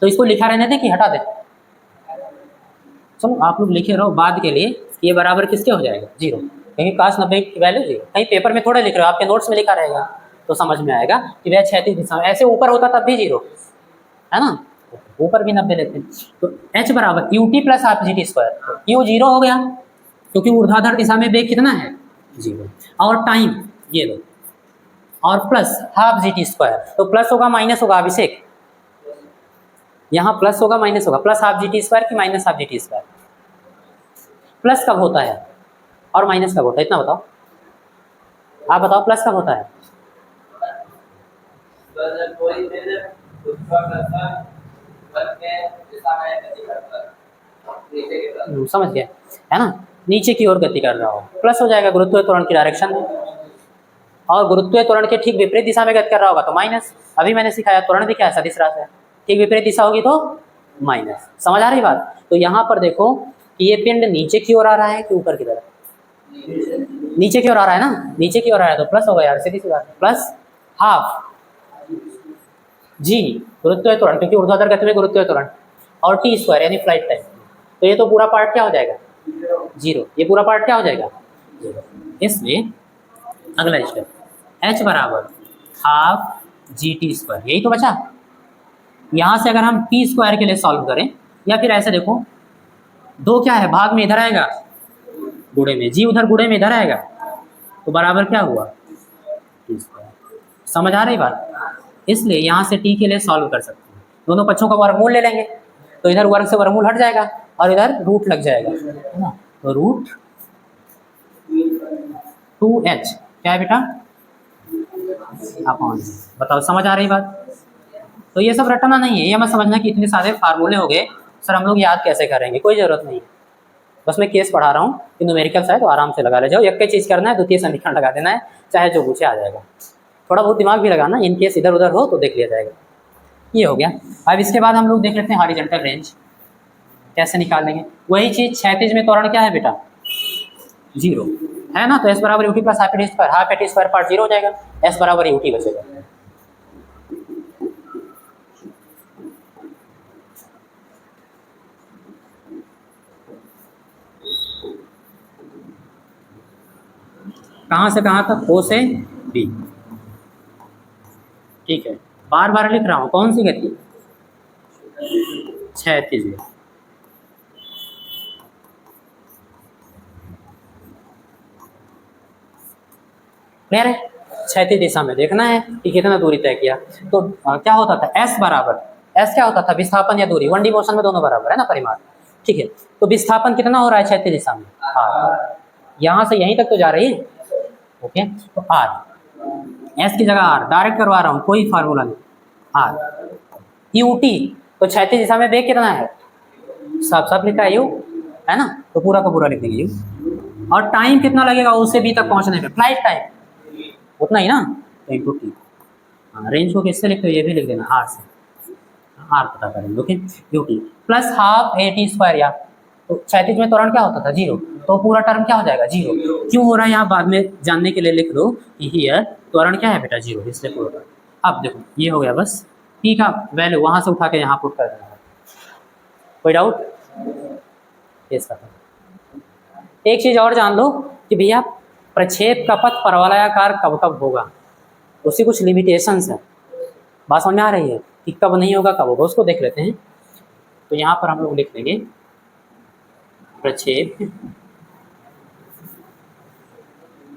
तो इसको लिखा रहने दें कि हटा दें? चलो आप लोग लिखे रहो बाद के लिए, ये बराबर किसके हो जाएगा? जीरो, क्योंकि काश 90 की वैल्यू जीरो। कहीं पेपर में थोड़ा लिख रहे हो, आपके नोट्स में लिखा रहेगा तो समझ में आएगा कि वह क्षैतिज दिशा में, ऐसे ऊपर होता तब भी जीरो है ना, ऊपर भी 90 लेते हैं। तो एच बराबर U T plus half g t square, you zero हो गया क्योंकि ऊर्ध्वाधर दिशा में वेग कितना है? जीरो। और टाइम ये लो, और plus half g t square, तो प्लस होगा माइनस होगा अभिषेक, यहाँ प्लस होगा माइनस होगा, plus half g t square की minus half g t square. Plus कब होता है और माइनस कब होता है, इतना बताओ, आप बताओ प्लस कब होता है? समझ गया है ना, नीचे की ओर गति कर रहा हो, प्लस हो जाएगा गुरुत्वीय त्वरण की डायरेक्शन में, और गुरुत्वीय त्वरण के ठीक विपरीत दिशा में गति कर रहा होगा तो माइनस। अभी मैंने सिखाया त्वरण भी क्या है? सदिश राशि है, ठीक विपरीत दिशा होगी तो माइनस। समझ आ रही बात? तो यहाँ पर देखो कि ये पिंड नीचे की ओर आ रहा है कि ऊपर की तरफ? नीचे की ओर आ रहा है ना, नीचे की ओर आ रहा है तो प्लस होगा यार, सीधी सी बात, प्लस हाफ जी गुरुत्वीय त्वरण, क्योंकि ऊर्ध्वाधर गति में गुरुत्वीय त्वरण, और टी स्क्वायर यानी फ्लाइट टाइम। तो ये तो पूरा पार्ट क्या हो जाएगा? जीरो। ये पूरा पार्ट क्या हो जाएगा? जीरो। इसलिए अगला स्टेप, एच बराबर हाफ जी टी स्क्वायर, यही तो बचा। यहाँ से अगर हम टी स्क्वायर के लिए सॉल्व करें, या फिर ऐसे देखो, दो क्या है भाग में, इधर आएगा गुणे में, जी उधर गुणे में इधर आएगा, तो बराबर क्या हुआ? T square. समझ आ रही बात? इसलिए यहाँ से टी के लिए सॉल्व कर सकते हैं, दोनों पक्षों का वर्गमूल ले लेंगे, तो इधर वर्ग से वर्गमूल हट जाएगा और इधर रूट लग जाएगा, है ना, तो रूट 2h क्या है बेटा? अपॉन। बताओ समझ आ रही बात? तो ये सब रटना नहीं है, ये मत समझना कि इतने सारे फार्मूले हो गए सर हम लोग याद कैसे करेंगे, कोई ज़रूरत नहीं है। बस मैं केस पढ़ा रहा हूँ कि न्यूमेरिकल्स है तो आराम से लगा ले जाओ, एक ही चीज़ करना है, द्वितीय समीकरण लगा देना है, चाहे जो पूछे आ जाएगा। थोड़ा बहुत दिमाग भी लगाना, इन केस इधर उधर हो तो देख लिया जाएगा। ये हो गया। अब इसके बाद हम लोग देख लेते हैं हॉरिजॉन्टल रेंज कैसे निकालेंगे। वही चीज़ क्षैतिज में त्वरण क्या है बेटा? जीरो है ना, तो एस बराबर U T plus half A T square, half A T square part zero हो जाएगा, एस बराबर यू टी बचेगा। कहाँ से कहाँ तक? ओ से बी। ठीक है, बार बार लिख रहा हूँ। कौन सी गति? क्षैतिज। क्लियर है? क्षैतिज दिशा में देखना है कि कितना दूरी तय किया। तो क्या होता था? एस बराबर, एस क्या होता था? विस्थापन या दूरी। 1D मोशन में दोनों बराबर है ना, परिमाण। ठीक है, तो विस्थापन कितना हो रहा है क्षैतिज दिशा में? आर। यहाँ से यहीं तक तो जा रही है। ओके, तो आर, एस की जगह आर डायरेक्ट करवा रहा हूँ, कोई फार्मूला नहीं। आर यूटी, तो क्षैतिज दिशा में वेग कितना है? साफ साफ लिखा है यू, है ना, तो पूरा का पूरा लिख देंगे यू। और टाइम कितना लगेगा उससे बी तक पहुंचने में? फ्लाइट टाइम उतना ही ना, तो इंटू टी। रेंज को किससे लिखते हो? ये भी लिख देना, आर से। आर पता करेंगे। Okay, U T plus half A T square. या तो क्षैतिज में त्वरण क्या होता था? जीरो, तो पूरा टर्म क्या हो जाएगा? जीरो। क्यों हो रहा है यहाँ बाद में जानने के लिए लिख दो कि हियर त्वरण क्या है बेटा? जीरो, इसलिए पूरा टर्म। अब देखो ये हो गया बस। पी का वैल्यू वहां से उठा के यहाँ पुट कर देना। कोई डाउट? एक चीज और जान लो कि भैया प्रक्षेप का पथ परवलयाकार कब कब होगा, उसकी कुछ लिमिटेशंस है। बात समझ में आ रही है कि कब नहीं होगा कब होगा, उसको देख लेते हैं। तो यहाँ पर हम लोग लिख लेंगे प्रक्षेप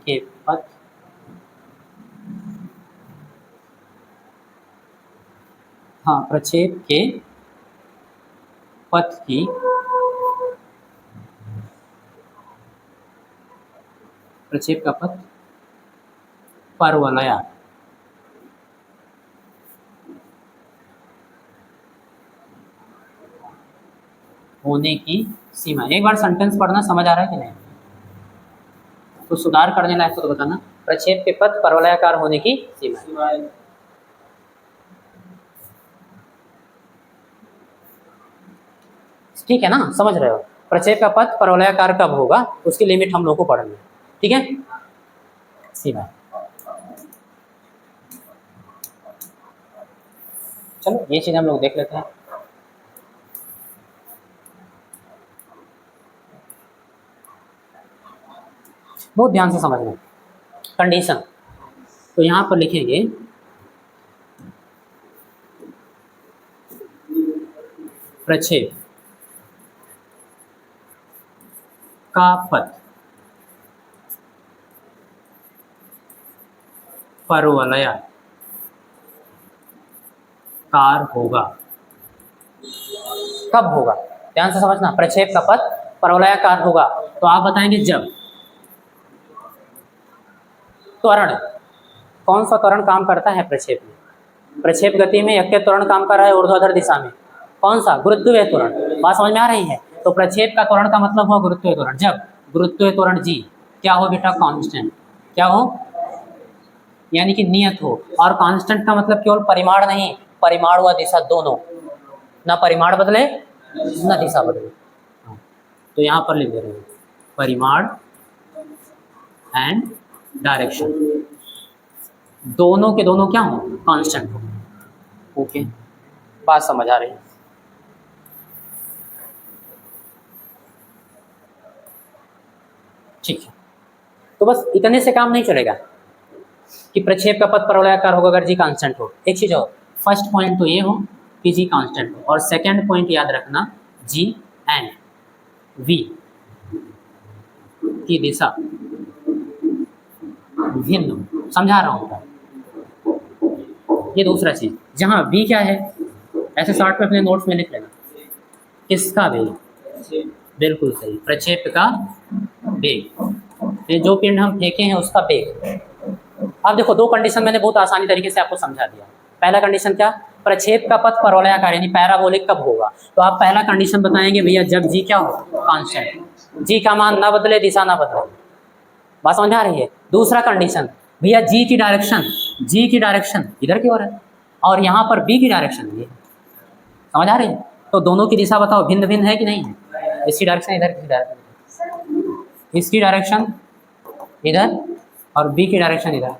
के पथ प्रक्षेप के पथ की प्रक्षेप का पथ परवलया होने की सीमा। एक बार सेंटेंस पढ़ना, समझ आ रहा है कि नहीं? तो सुधार करने लायक तो बताना। प्रक्षेप के पथ परवलयाकार होने की सीमा। ठीक है ना, समझ रहे हो? प्रक्षेप का पथ परवलयाकार कब होगा उसकी लिमिट हम लोग को पढ़नी है। ठीक है, सीमा। चलो ये चीज हम लोग देख लेते हैं। बहुत ध्यान से समझना कंडीशन। तो यहां पर लिखेंगे प्रक्षेप का पथ परवलयाकार होगा। कब होगा? ध्यान से समझना, प्रक्षेप का पथ परवलयाकार होगा तो आप बताएंगे जब त्वरण, कौन सा त्वरण काम करता है प्रक्षेप में? प्रक्षेप गति में यज्ञ त्वरण काम कर रहा है ऊर्ध्वाधर दिशा में। कौन सा? गुरुत्वीय त्वरण। बात समझ में आ रही है? तो प्रक्षेप का त्वरण का मतलब हो गुरुत्वीय त्वरण। जब गुरुत्वीय त्वरण जी क्या हो बेटा? कांस्टेंट। क्या हो? यानी कि नियत हो। और कांस्टेंट का मतलब केवल परिमाण नहीं, परिमाण व दिशा दोनों, ना परिमाण बदले ना दिशा बदले। तो यहाँ पर लिख दे रहे हैं परिमाण एंड डायरेक्शन, दोनों के दोनों क्या हो? कांस्टेंट हो। ओके, बात समझ आ रही है? ठीक है, तो बस इतने से काम नहीं चलेगा कि प्रक्षेप का पथ परवलयाकार होगा अगर जी कांस्टेंट हो। एक चीज और, फर्स्ट पॉइंट तो ये हो कि जी कांस्टेंट हो, और सेकंड पॉइंट याद रखना जी एंड वी की दिशा भिन्न। समझा रहा हूँ? ये दूसरा चीज, जहाँ वी क्या है ऐसे शॉर्ट में अपने नोट्स में लिख लेना। किसका वेग? बिल्कुल सही, प्रक्षेप का वेग। ये जो पिंड हम फेंके हैं उसका वेग। अब देखो दो कंडीशन मैंने बहुत आसानी तरीके से आपको समझा दिया। पहला कंडीशन क्या? प्रक्षेप का पथ परवलयाकार यानी पैराबोलिक कब होगा? तो आप पहला कंडीशन बताएंगे भैया जब जी क्या हो? कांस्टेंट। जी का मान ना बदले, दिशा ना बदले। बात समझ आ रही है? दूसरा कंडीशन भैया जी की डायरेक्शन, जी की डायरेक्शन इधर की ओर है और यहाँ पर बी की डायरेक्शन ये। समझ आ रही है? तो दोनों की दिशा बताओ भिन्न भिन्न है कि नहीं है? इसकी डायरेक्शन इधर, की डायरेक्शन, इसकी डायरेक्शन इधर और बी की डायरेक्शन इधर।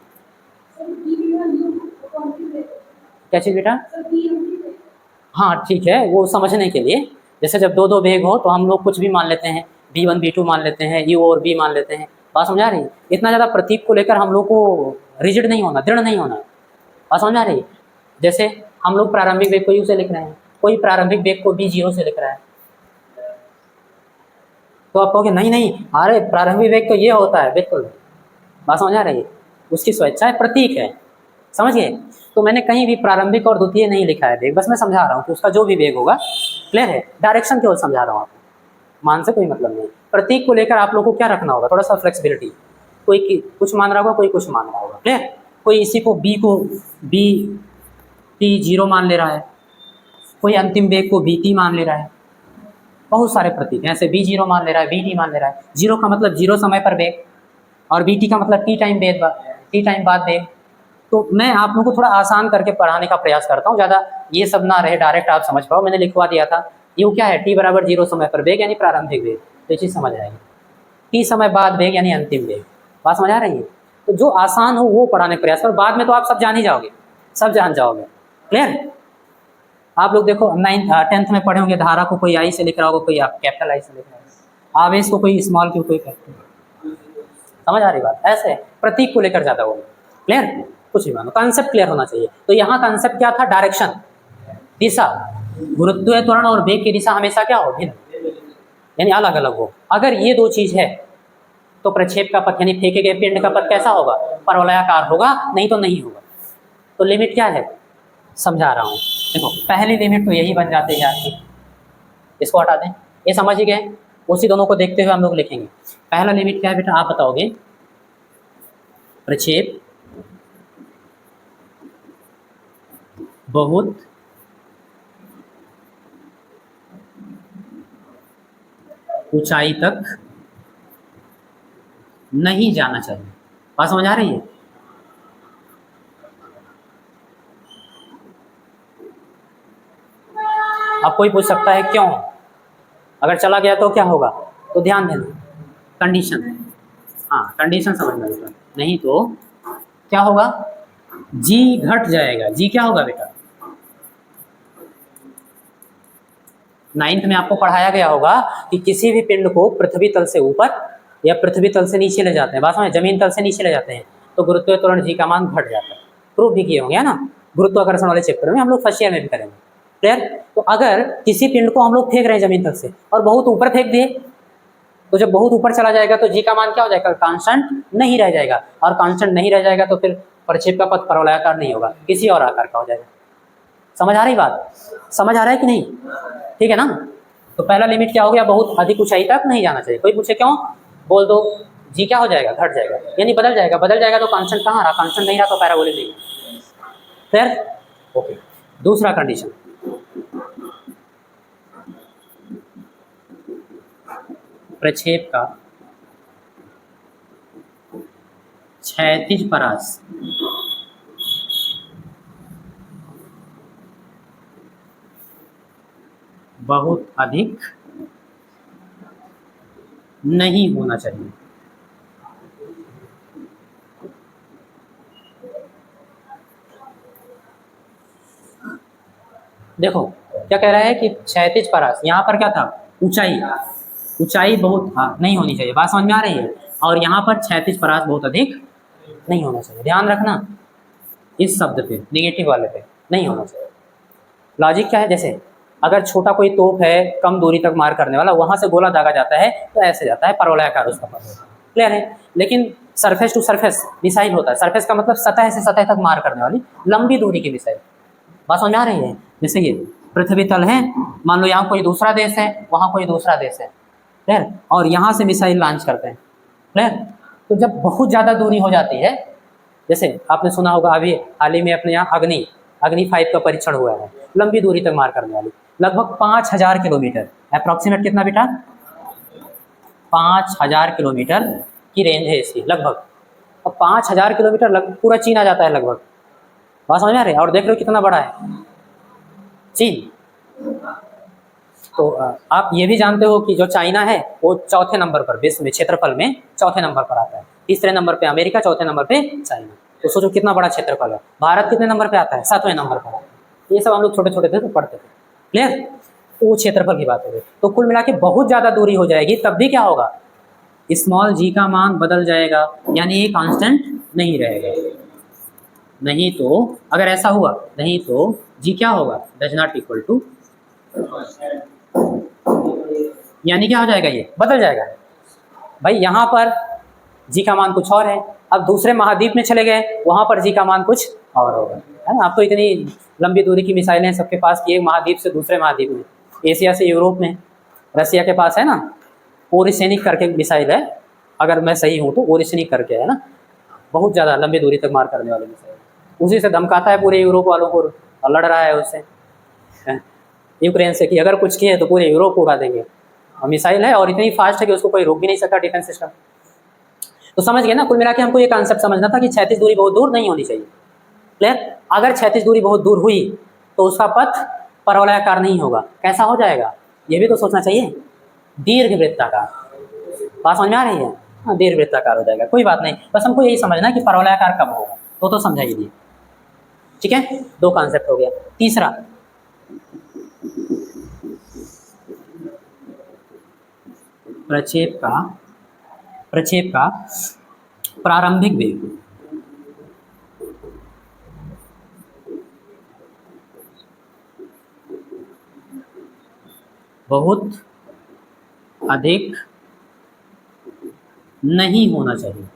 क्या चीज बेटा? हाँ ठीक है, वो समझने के लिए, जैसे जब दो दो वेग हो तो हम लोग कुछ भी मान लेते हैं, B1 B2 मान लेते हैं, U और B मान लेते हैं। बात समझ आ रही है? इतना ज़्यादा प्रतीक को लेकर हम लोग को रिजिड नहीं होना, दृढ़ नहीं होना। बात समझ आ रही है? जैसे हम लोग प्रारंभिक वेग को यू से लिख रहे हैं, कोई प्रारंभिक वेग को भी 0 से लिख रहा है, तो आप कहोगे नहीं नहीं, अरे प्रारंभिक वेग तो ये होता है। बिल्कुल, बात समझ आ रही है? उसकी स्वेच्छा है, प्रतीक है, समझ गए? तो मैंने कहीं भी प्रारंभिक और द्वितीय नहीं लिखा है वेग, बस मैं समझा रहा हूँ कि उसका जो भी वेग होगा, क्लियर है? डायरेक्शन केवल समझा रहा हूँ आपको, मान से कोई मतलब नहीं। प्रतीक को लेकर आप लोगों को क्या रखना होगा? थोड़ा सा फ्लेक्सिबिलिटी। कोई कुछ मान रहा होगा, कोई कुछ मान रहा होगा, क्लियर? कोई इसी को बी टी 0 मान ले रहा है, कोई अंतिम वेग को बी टी मान ले रहा है, बहुत सारे प्रतीक हैं ऐसे। बी 0 मान ले रहा है, बी टी मान ले रहा है। 0 का मतलब 0 समय पर वेग, और बी टी का मतलब टी टाइम बाद वेग। तो मैं आप लोगों को थोड़ा आसान करके पढ़ाने का प्रयास करता हूँ, ज़्यादा ये सब ना रहे, डायरेक्ट आप समझ पाओ। मैंने लिखवा दिया था, यू क्या है? टी बराबर 0 समय पर वेग यानी प्रारंभिक वेग, तो ये चीज़ समझ आएगी। टी समय बाद वेग यानी अंतिम वेग। बात समझ आ रही है? तो जो आसान हो वो पढ़ाने का प्रयास करो, बाद में तो आप सब जान ही जाओगे, सब जान जाओगे, क्लियर? आप लोग देखो 10th में पढ़े होंगे, धारा को कोई आई से लिख रहा होगा, कोई आप कैपिटल आई से लिख रहा होगा, आवेश को कोई स्मॉल क्यू, कोई कैपिटल। समझ आ रही बात? ऐसे प्रतीक को लेकर ज़्यादा वो, क्लियर? कुछ भी मानो, कॉन्सेप्ट क्लियर होना चाहिए। तो यहाँ कॉन्सेप्ट क्या था? डायरेक्शन, दिशा। गुरुत्वीय त्वरण और वेग की दिशा हमेशा क्या हो? भिन्न, यानी अलग अलग हो। अगर ये दो चीज है तो प्रक्षेप का पथ यानी फेंके गए पिंड का पथ कैसा होगा? परवलयाकार होगा, नहीं तो नहीं होगा। तो लिमिट क्या है? समझा रहा हूँ, देखो पहली लिमिट तो यही बन जाती है आपकी, इसको हटा दें, ये समझ ही गए। उसी दोनों को देखते हुए हम लोग लिखेंगे। पहला लिमिट क्या है बेटा? आप बताओगे। प्रक्षेप बहुत ऊंचाई तक नहीं जाना चाहिए। बात समझ आ रही है? अब कोई पूछ सकता है क्यों? अगर चला गया तो क्या होगा? तो ध्यान देना, कंडीशन, हाँ कंडीशन समझना बेटा, नहीं तो क्या होगा? जी घट जाएगा। जी क्या होगा बेटा? 9th में आपको पढ़ाया गया होगा कि किसी भी पिंड को पृथ्वी तल से ऊपर या पृथ्वी तल से नीचे ले जाते हैं, बात समझ, जमीन तल से नीचे ले जाते हैं तो गुरुत्वीय त्वरण जी का मान घट जाता है। प्रूफ भी किए होंगे, है ना? गुरुत्वाकर्षण वाले चैप्टर में हम लोग फर्स्ट ईयर में भी करेंगे, क्लियर? तो अगर किसी पिंड को हम लोग फेंक रहे हैं जमीन तल से और बहुत ऊपर फेंक दिए, तो जब बहुत ऊपर चला जाएगा तो जी का मान क्या हो जाएगा? कांस्टेंट नहीं रह जाएगा, और कांस्टेंट नहीं रह जाएगा तो फिर प्रक्षेप का पथ परवलयाकार नहीं होगा, किसी और आकार का हो जाएगा। समझ आ रही बात? समझ आ रहा है कि नहीं? ठीक है ना? तो पहला लिमिट क्या हो गया? बहुत अधिक ऊंचाई तक नहीं जाना चाहिए। कोई पूछे क्यों, बोल दो, जी क्या हो जाएगा? घट जाएगा, यानी बदल जाएगा। बदल जाएगा तो कांस्टेंट कहाँ रहा? कांस्टेंट नहीं रहा तो पैराबोलिक नहीं। क्लियर? ओके। दूसरा कंडीशन, प्रक्षेप का क्षैतिज परास बहुत अधिक नहीं होना चाहिए। देखो क्या कह रहा है कि क्षैतिज परास, यहाँ पर क्या था? ऊंचाई, ऊंचाई बहुत नहीं होनी चाहिए। बात समझ में आ रही है? और यहाँ पर क्षैतिज परास बहुत अधिक नहीं होना चाहिए। ध्यान रखना इस शब्द पे, निगेटिव वाले पे नहीं होना चाहिए। लॉजिक क्या है? जैसे अगर छोटा कोई तोप है कम दूरी तक मार करने वाला, वहां से गोला दागा जाता है तो ऐसे जाता है, परवलयाकार उसका पथ, क्लियर है? लेकिन सरफेस टू सरफेस मिसाइल होता है, सरफेस का मतलब सतह से सतह तक मार करने वाली लंबी दूरी की मिसाइल। बात समझ आ रही है? जैसे ये पृथ्वी तल है, मान लो यहाँ कोई दूसरा देश है, वहाँ कोई दूसरा देश है, क्लियर? और यहाँ से मिसाइल लॉन्च करते हैं, क्लियर? तो जब बहुत ज़्यादा दूरी हो जाती है, जैसे आपने सुना होगा अभी हाल ही में अपने यहाँ अग्नि 5 का परीक्षण हुआ है, लंबी दूरी तक मार करने वाली, लगभग 5000 किलोमीटर, अप्रॉक्सीमेट कितना बेटा? 5000 किलोमीटर की रेंज है इसकी लगभग। अब 5000 किलोमीटर लगभग पूरा चीन आ जाता है लगभग। बात समझ में आ रही है? और देख लो कितना बड़ा है चीन। तो आप ये भी जानते हो कि जो चाइना है वो चौथे नंबर पर विश्व में क्षेत्रफल में चौथे नंबर पर आता है, तीसरे नंबर पे अमेरिका, चौथे नंबर पे चाइना। तो सोचो कितना बड़ा क्षेत्रफल है। भारत कितने नंबर पे आता है? 7वें नंबर पर। ये सब हम लोग छोटे छोटे थे तो पढ़ते थे, क्लियर? वो क्षेत्रफल की बात हो गई। तो कुल मिला के बहुत ज़्यादा दूरी हो जाएगी तब भी क्या होगा? स्मॉल जी का मान बदल जाएगा, यानी ये कांस्टेंट नहीं रहेगा। नहीं तो अगर ऐसा हुआ, नहीं तो जी क्या होगा, डज नॉट इक्वल टू, यानी क्या हो जाएगा, ये बदल जाएगा। भाई यहाँ पर जी का मान कुछ और है, अब दूसरे महाद्वीप में चले गए, वहाँ पर जी का मान कुछ और होगा, है ना। अब तो इतनी लंबी दूरी की मिसाइलें हैं सबके पास कि एक महाद्वीप से दूसरे महाद्वीप में, एशिया से यूरोप में, रसिया के पास है ना ओरिसेनिक करके मिसाइल है, अगर मैं सही हूँ तो ओरिसेनिक करके है ना, बहुत ज़्यादा लंबी दूरी तक मार करने वाली मिसाइल, उसी से धमकाता है पूरे यूरोप वालों को और लड़ रहा है उससे, यूक्रेन से, कि अगर कुछ किए तो पूरे यूरोप को उड़ा देंगे। मिसाइल है और इतनी फास्ट है कि उसको कोई रोक भी नहीं सकता डिफेंस सिस्टम। तो समझ गए ना, कुल मिला के हमको ये कॉन्सेप्ट समझना था कि क्षैतिज दूरी बहुत दूर नहीं होनी चाहिए। क्लियर? अगर क्षैतिज दूरी बहुत दूर हुई तो उसका पथ परवलयाकार नहीं होगा, कैसा हो जाएगा, ये भी तो सोचना चाहिए, दीर्घवृत्ताकार। बात समझ में आ रही है? हाँ, दीर्घवृत्ताकार हो जाएगा, कोई बात नहीं, बस हमको यही समझना कि परवलयाकार कब होगा, तो समझा ही नहीं। ठीक है, दो कॉन्सेप्ट हो गया। तीसरा, प्रक्षेप का प्रारंभिक वेग। बहुत अधिक नहीं होना चाहिए।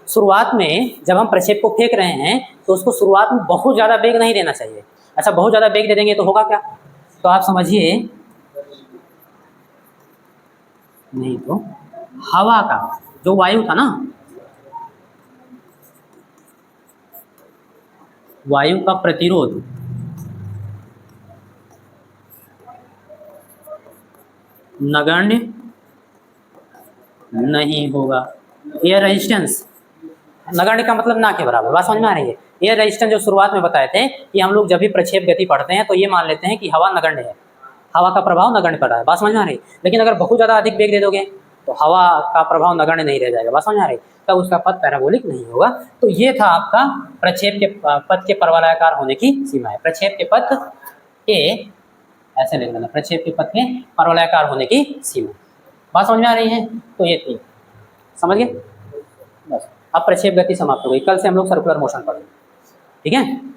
शुरुआत में जब हम प्रक्षेप को फेंक रहे हैं तो उसको शुरुआत में बहुत ज़्यादा वेग नहीं देना चाहिए। अच्छा, बहुत ज़्यादा वेग दे देंगे तो होगा क्या, तो आप समझिए, नहीं तो हवा का जो वायु था ना, वायु का प्रतिरोध नगण्य नहीं होगा। एयर रेजिस्टेंस, नगण्य का मतलब ना के बराबर, बात समझ में आ रही है। एयर रेजिस्टेंस जो शुरुआत में बताए थे कि हम लोग जब भी प्रक्षेप गति पढ़ते हैं तो ये मान लेते हैं कि हवा नगण्य है, हवा का प्रभाव नगण्य पड़ रहा है, बात समझ में आ रही। लेकिन अगर बहुत ज़्यादा अधिक वेग दे दोगे तो हवा का प्रभाव नगण्य नहीं रह जाएगा, बात समझ में आ रही, तब उसका पथ पैराबोलिक नहीं होगा। तो ये था आपका प्रक्षेप के पथ के परवलयाकार होने की सीमा है। प्रक्षेप के पथ के, ऐसे लिख लेना, प्रक्षेप के पथ के परवलयाकार होने की सीमा, बात समझ में आ रही है। तो ये थी, समझ गए बस। अब प्रक्षेप गति समाप्त हो गई, कल से हम लोग सर्कुलर मोशन पढ़ेंगे, ठीक है।